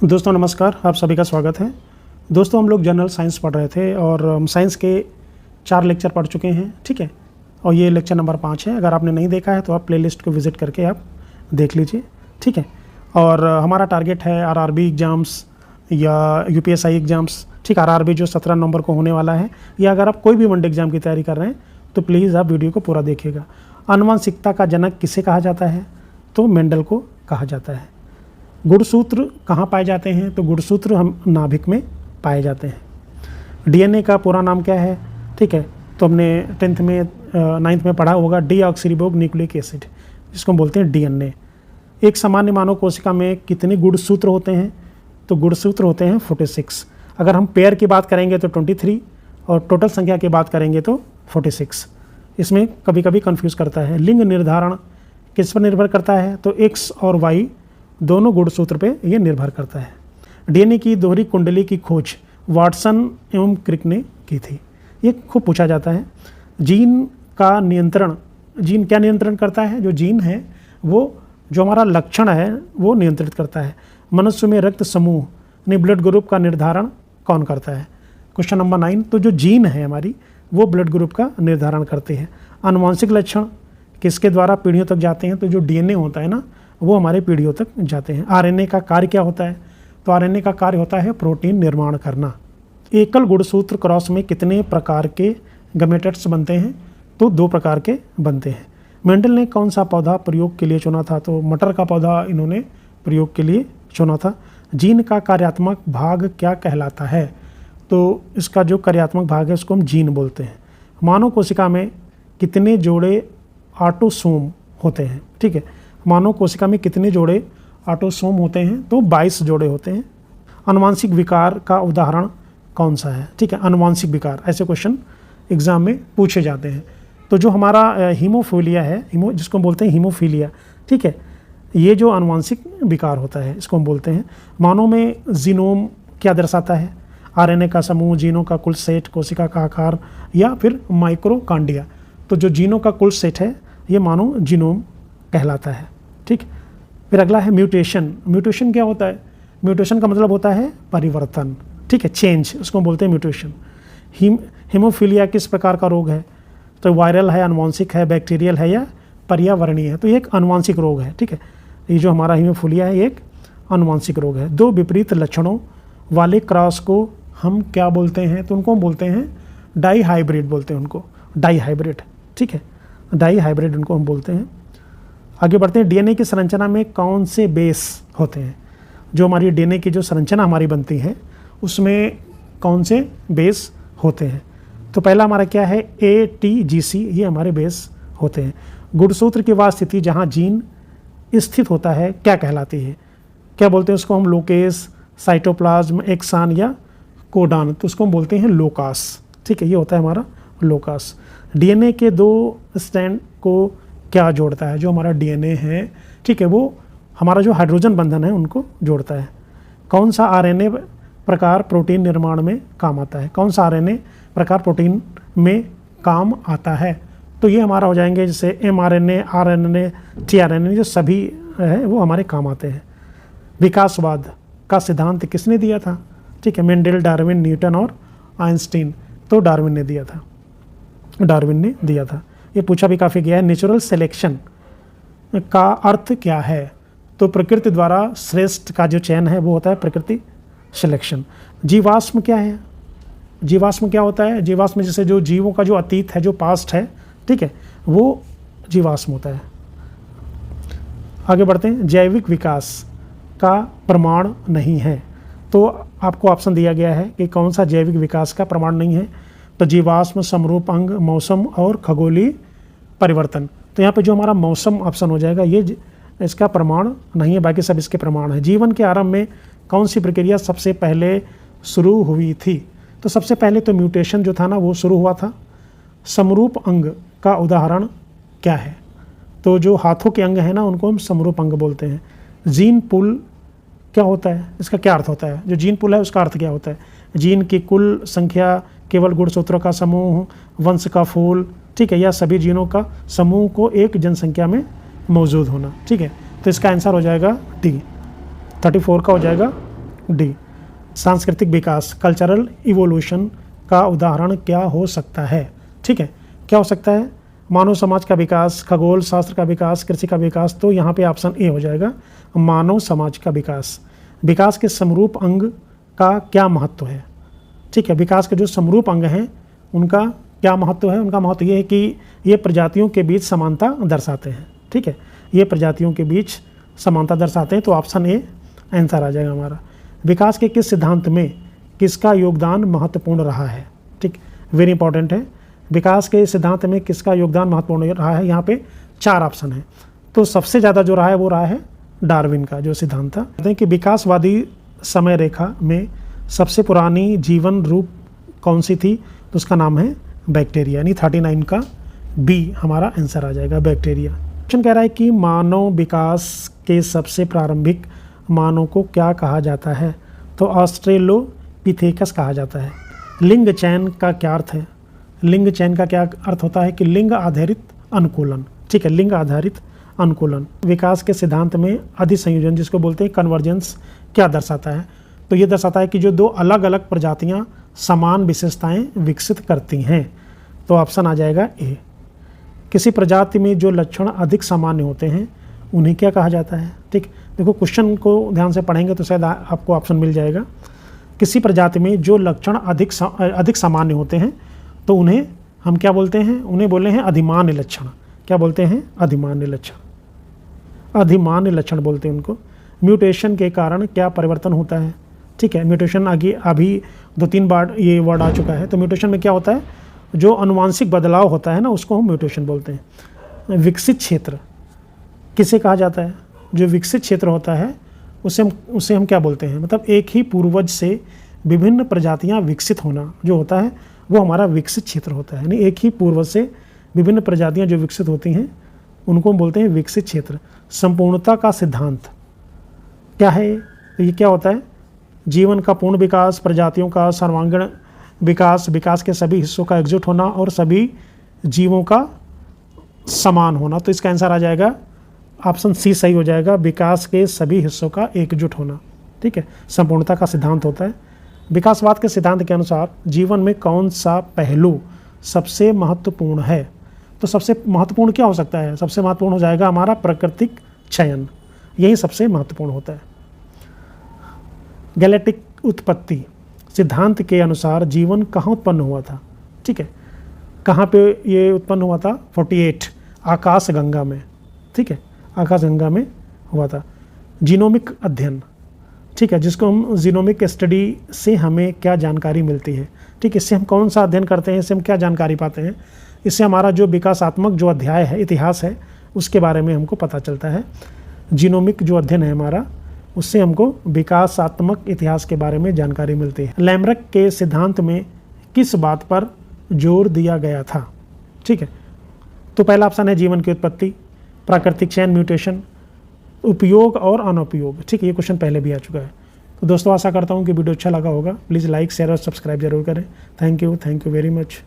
दोस्तों नमस्कार, आप सभी का स्वागत है। दोस्तों हम लोग जनरल साइंस पढ़ रहे थे और हम साइंस के 4 लेक्चर पढ़ चुके हैं, ठीक है। और ये लेक्चर नंबर 5 है। अगर आपने नहीं देखा है तो आप प्लेलिस्ट को विज़िट करके आप देख लीजिए, ठीक है। और हमारा टारगेट है आरआरबी एग्ज़ाम्स या यूपीएसआई एग्ज़ाम्स, ठीक। आरआरबी जो 17 नवंबर को होने वाला है, या अगर आप कोई भी वनडे एग्ज़ाम की तैयारी कर रहे हैं तो प्लीज़ आप वीडियो को पूरा देखिएगा। आनुवंशिकता का जनक किसे कहा जाता है? तो मेंडल को कहा जाता है। गुणसूत्र कहाँ पाए जाते हैं? तो गुणसूत्र हम नाभिक में पाए जाते हैं। डीएनए का पूरा नाम क्या है? ठीक है, तो हमने 10th में 9th में पढ़ा होगा, डीऑक्सीरिबो न्यूक्लिक एसिड, जिसको हम बोलते हैं डीएनए। एक सामान्य मानव कोशिका में कितने गुणसूत्र होते हैं? तो गुणसूत्र होते हैं 46। अगर हम पेयर की बात करेंगे तो 23 और टोटल संख्या की बात करेंगे तो 46। इसमें कभी कभी कन्फ्यूज़ करता है। लिंग निर्धारण किस पर निर्भर करता है? तो एक्स और वाई दोनों गुणसूत्र पे ये निर्भर करता है। डीएनए की दोहरी कुंडली की खोज वाटसन एवं क्रिक ने की थी। ये खूब पूछा जाता है। जीन का नियंत्रण, जीन क्या नियंत्रण करता है? जो जीन है वो जो हमारा लक्षण है वो नियंत्रित करता है। मनुष्य में रक्त समूह ने ब्लड ग्रुप का निर्धारण कौन करता है? Question number 9। तो जो जीन है हमारी वो ब्लड ग्रुप का निर्धारण करते हैं। आनुवंशिक लक्षण किसके द्वारा पीढ़ियों तक जाते हैं? तो जो डीएनए होता है ना, वो हमारे पीढ़ियों तक जाते हैं। आरएनए का कार्य क्या होता है? तो आरएनए का कार्य होता है प्रोटीन निर्माण करना। एकल गुणसूत्र क्रॉस में कितने प्रकार के गमेटेट्स बनते हैं? तो 2 प्रकार के बनते हैं। मेंडल ने कौन सा पौधा प्रयोग के लिए चुना था? तो मटर का पौधा इन्होंने प्रयोग के लिए चुना था। जीन का कार्यात्मक भाग क्या कहलाता है? तो इसका जो कार्यात्मक भाग है उसको हम जीन बोलते हैं। मानव कोशिका में कितने जोड़े ऑटोसोम होते हैं? ठीक है, मानव कोशिका में कितने जोड़े ऑटोसोम होते हैं? तो 22 जोड़े होते हैं। आनुवंशिक विकार का उदाहरण कौन सा है? ठीक है, आनुवंशिक विकार, ऐसे क्वेश्चन एग्जाम में पूछे जाते हैं। तो जो हमारा हीमोफीलिया है, जिसको हम बोलते हैं हीमोफीलिया, ठीक है, ये जो आनुवंशिक विकार होता है इसको हम बोलते हैं। मानव में जीनोम क्या दर्शाता है? आरएनए का समूह, जीनों का कुल सेट, कोशिका का आकार, या फिर माइक्रोकांडिया। तो जो जीनों का कुल सेट है ये मानव जीनोम कहलाता है, ठीक। फिर अगला है म्यूटेशन। म्यूटेशन क्या होता है? म्यूटेशन का मतलब होता है परिवर्तन, ठीक है, चेंज, उसको हम बोलते हैं म्यूटेशन। हीमोफीलिया किस प्रकार का रोग है? तो वायरल है, आनुवंशिक है, बैक्टीरियल है, या पर्यावरणीय है? तो ये एक आनुवंशिक रोग है, ठीक है। ये जो हमारा हीमोफीलिया है ये एक आनुवंशिक रोग है। 2 विपरीत लक्षणों वाले क्रॉस को हम क्या बोलते हैं? तो उनको हम बोलते हैं डाई हाइब्रिड, बोलते हैं उनको डाई हाइब्रिड, ठीक है, डाई हाइब्रिड उनको हम बोलते हैं। आगे बढ़ते हैं। डीएनए की संरचना में कौन से बेस होते हैं? जो हमारी डीएनए की जो संरचना हमारी बनती है उसमें कौन से बेस होते हैं? तो पहला हमारा क्या है? ATGC, ये हमारे बेस होते हैं। गुणसूत्र की वह स्थिति जहाँ जीन स्थित होता है क्या कहलाती है? क्या बोलते हैं उसको हम? लोकेस, साइटोप्लाज्म, एक्सान, या कोडान। तो उसको हम बोलते हैं लोकास, ठीक है, ये होता है हमारा लोकास। डीएनए के 2 स्ट्रैंड को क्या जोड़ता है? जो हमारा डीएनए है, ठीक है, वो हमारा जो हाइड्रोजन बंधन है उनको जोड़ता है। कौन सा आरएनए प्रकार प्रोटीन निर्माण में काम आता है? कौन सा आरएनए प्रकार प्रोटीन में काम आता है? तो ये हमारा हो जाएंगे जैसे mRNA, RNA, tRNA, जो सभी है वो हमारे काम आते हैं। विकासवाद का सिद्धांत किसने दिया था? ठीक है, मेंडल, डार्विन, न्यूटन और आइंस्टीन। तो डार्विन ने दिया था, डार्विन ने दिया था। ये पूछा भी काफ़ी गया है। नेचुरल सिलेक्शन का अर्थ क्या है? तो प्रकृति द्वारा श्रेष्ठ का जो चयन है वो होता है प्रकृति सिलेक्शन। जीवाश्म क्या है? जीवाश्म क्या होता है? जीवाश्म जैसे जो जीवों का जो अतीत है, जो पास्ट है, ठीक है, वो जीवाश्म होता है। आगे बढ़ते हैं। जैविक विकास का प्रमाण नहीं है। तो आपको ऑप्शन दिया गया है कि कौन सा जैविक विकास का प्रमाण नहीं है? तो जीवाश्म, समरूप अंग, मौसम और खगोलीय परिवर्तन। तो यहाँ पे जो हमारा मौसम ऑप्शन हो जाएगा, ये इसका प्रमाण नहीं है, बाकी सब इसके प्रमाण है। जीवन के आरंभ में कौन सी प्रक्रिया सबसे पहले शुरू हुई थी? तो सबसे पहले तो म्यूटेशन जो था ना वो शुरू हुआ था। समरूप अंग का उदाहरण क्या है? तो जो हाथों के अंग हैं ना उनको हम समरूप अंग बोलते हैं। जीन पूल क्या होता है? इसका क्या अर्थ होता है? जो जीन पूल है उसका अर्थ क्या होता है? जीन की कुल संख्या, केवल गुणसूत्रों का समूह, वंश का फूल, ठीक है, या सभी जीनों का समूह को एक जनसंख्या में मौजूद होना, ठीक है। तो इसका आंसर हो जाएगा डी, 34 का हो जाएगा डी, सांस्कृतिक विकास, कल्चरल इवोल्यूशन का उदाहरण क्या हो सकता है? ठीक है, क्या हो सकता है? मानव समाज का विकास, खगोल शास्त्र का विकास, कृषि का विकास। तो यहाँ पे ऑप्शन ए हो जाएगा, मानव समाज का विकास। विकास के समरूप अंग का क्या महत्व है? ठीक है, विकास के जो समरूप अंग हैं उनका क्या महत्व है? उनका महत्व ये है कि ये प्रजातियों के बीच समानता दर्शाते हैं। ठीक है, ये प्रजातियों के बीच समानता दर्शाते हैं। तो ऑप्शन ए आंसर आ जाएगा हमारा। विकास के किस सिद्धांत में किसका योगदान महत्वपूर्ण रहा है? ठीक, वेरी इंपॉर्टेंट है। विकास के सिद्धांत में किसका योगदान महत्वपूर्ण रहा है? यहाँ पे 4 ऑप्शन है। तो सबसे ज़्यादा जो रहा है वो रहा है डार्विन का जो सिद्धांत था। कहते हैं कि विकासवादी समय रेखा में सबसे पुरानी जीवन रूप कौन सी थी? तो उसका नाम है बैक्टीरिया, यानी 39 का बी हमारा आंसर आ जाएगा, बैक्टीरिया। क्वेश्चन कह रहा है कि मानव विकास के सबसे प्रारंभिक मानव को क्या कहा जाता है? तो ऑस्ट्रेलोपिथेकस कहा जाता है। लिंग चयन का क्या अर्थ है? लिंग चयन का क्या अर्थ होता है? कि लिंग आधारित अनुकूलन। ठीक है, लिंग आधारित अनुकूलन। विकास के सिद्धांत में अधिसंयोजन, जिसको बोलते हैं कन्वर्जेंस, क्या दर्शाता है? तो ये दर्शाता है कि जो 2 अलग अलग प्रजातियां समान विशेषताएं विकसित करती हैं। तो ऑप्शन आ जाएगा ए। किसी प्रजाति में जो लक्षण अधिक सामान्य होते हैं उन्हें क्या कहा जाता है? ठीक, देखो क्वेश्चन को ध्यान से पढ़ेंगे तो शायद आपको ऑप्शन मिल जाएगा। किसी प्रजाति में जो लक्षण अधिक सामान्य होते हैं तो उन्हें हम क्या बोलते हैं? उन्हें बोले हैं अधिमान्य लक्षण। क्या बोलते हैं? अधिमान्य लक्षण। अधिमान्य लक्षण बोलते हैं उनको। म्यूटेशन के कारण क्या परिवर्तन होता है? ठीक है, म्यूटेशन आगे अभी 2-3 बार ये वर्ड आ चुका है। तो म्यूटेशन में क्या होता है? जो अनुवांशिक बदलाव होता है ना, उसको हम म्यूटेशन बोलते हैं। विकसित क्षेत्र किसे कहा जाता है? जो विकसित क्षेत्र होता है उसे हम क्या बोलते हैं? मतलब एक ही पूर्वज से विभिन्न प्रजातियां विकसित होना जो होता है वो हमारा विकसित क्षेत्र होता है। यानी एक ही पूर्वज से विभिन्न प्रजातियां जो विकसित होती हैं उनको हम बोलते हैं विकसित क्षेत्र। संपूर्णता का सिद्धांत क्या है? ये क्या होता है? जीवन का पूर्ण विकास, प्रजातियों का सर्वांगीण विकास, विकास के सभी हिस्सों का एकजुट होना और सभी जीवों का समान होना। तो इसका आंसर आ जाएगा ऑप्शन सी सही हो जाएगा, विकास के सभी हिस्सों का एकजुट होना। ठीक है, संपूर्णता का सिद्धांत होता है। विकासवाद के सिद्धांत के अनुसार जीवन में कौन सा पहलू सबसे महत्वपूर्ण है? तो सबसे महत्वपूर्ण क्या हो सकता है? सबसे महत्वपूर्ण हो जाएगा हमारा प्राकृतिक चयन, यही सबसे महत्वपूर्ण होता है। गैलेक्टिक उत्पत्ति सिद्धांत के अनुसार जीवन कहाँ उत्पन्न हुआ था? ठीक है, कहाँ पे ये उत्पन्न हुआ था? 48 आकाशगंगा में। ठीक है, आकाशगंगा में हुआ था। जीनोमिक अध्ययन, ठीक है, जिसको हम जीनोमिक स्टडी से हमें क्या जानकारी मिलती है? ठीक है, इससे हम कौन सा अध्ययन करते हैं? इससे हम क्या जानकारी पाते हैं? इससे हमारा जो विकासात्मक जो अध्याय है, इतिहास है, उसके बारे में हमको पता चलता है। जीनोमिक जो अध्ययन है हमारा, उससे हमको विकासात्मक इतिहास के बारे में जानकारी मिलती है। लैम्ब्रक के सिद्धांत में किस बात पर जोर दिया गया था? ठीक है, तो पहला ऑप्शन है जीवन की उत्पत्ति, प्राकृतिक चयन, म्यूटेशन, उपयोग और अनुपयोग। ठीक है, ये क्वेश्चन पहले भी आ चुका है। तो दोस्तों आशा करता हूँ कि वीडियो अच्छा लगा होगा। प्लीज़ लाइक, शेयर और सब्सक्राइब जरूर करें। Thank you very much.